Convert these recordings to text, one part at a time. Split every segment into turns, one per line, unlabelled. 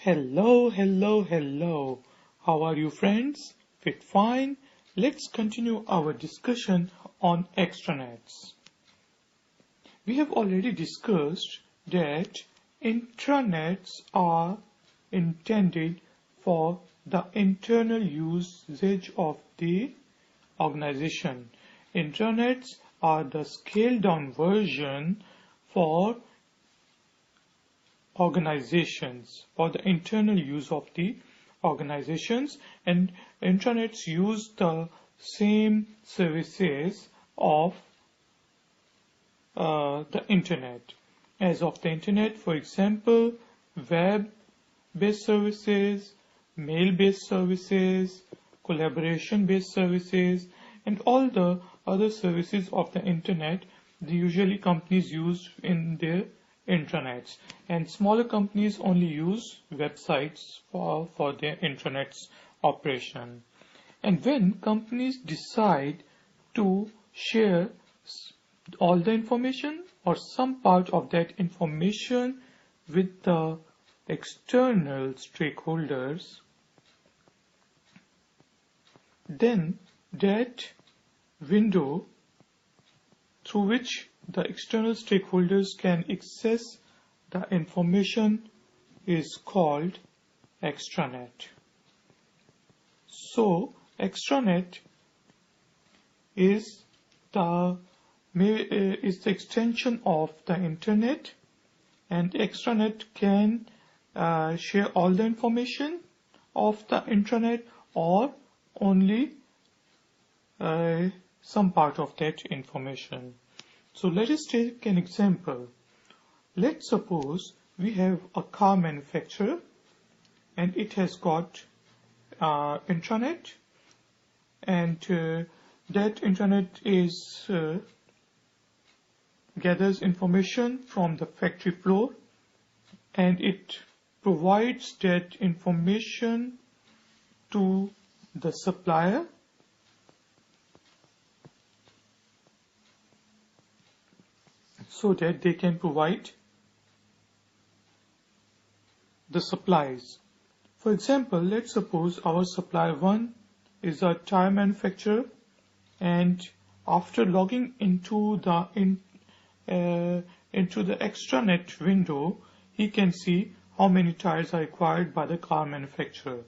Hello, hello, hello. How are you, friends? Fit fine? Let's continue our discussion on extranets. We have already discussed that intranets are intended for the internal usage of the organization. Intranets are the scaled down version for organizations, for the internal use of the organizations, and intranets use the same services of the internet. As of the internet, for example, web-based services, mail-based services, collaboration-based services, and all the other services of the internet, usually companies use in their intranets, and smaller companies only use websites for their intranets operation. And when companies decide to share all the information or some part of that information with the external stakeholders, then that window through which the external stakeholders can access the information is called extranet. So extranet is the extension of the internet, and extranet can share all the information of the intranet or only some part of that information. So let us take an example. Let's suppose we have a car manufacturer and it has got intranet, and that intranet is gathers information from the factory floor, and it provides that information to the supplier so that they can provide the supplies. For example, let's suppose our supplier 1 is a tire manufacturer, and after logging into the extranet window, he can see how many tires are required by the car manufacturer.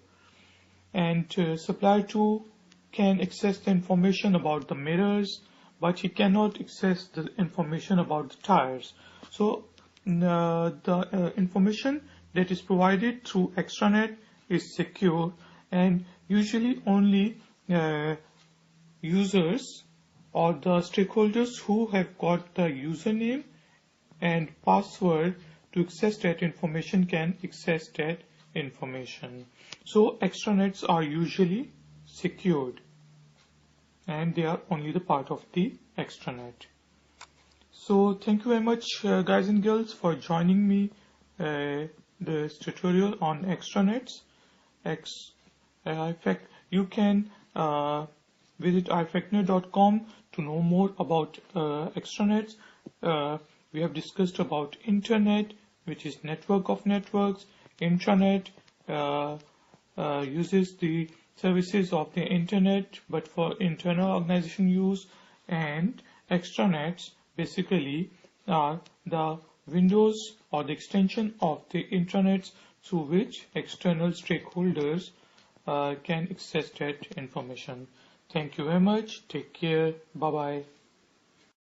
And supplier 2 can access the information about the mirrors, but he cannot access the information about the tires. So the information that is provided through extranet is secure, and usually only users or the stakeholders who have got the username and password to access that information can access that information. So extranets are usually secured, and they are only the part of the extranet. So thank you very much, guys and girls, for joining me this tutorial on extranets. In fact, you can visit ifactner.com to know more about extranets. We have discussed about internet, which is network of networks. Intranet uses the services of the internet but for internal organization use, and extranets basically are the windows or the extension of the intranets through which external stakeholders can access that information. Thank you very much. Take care. Bye bye.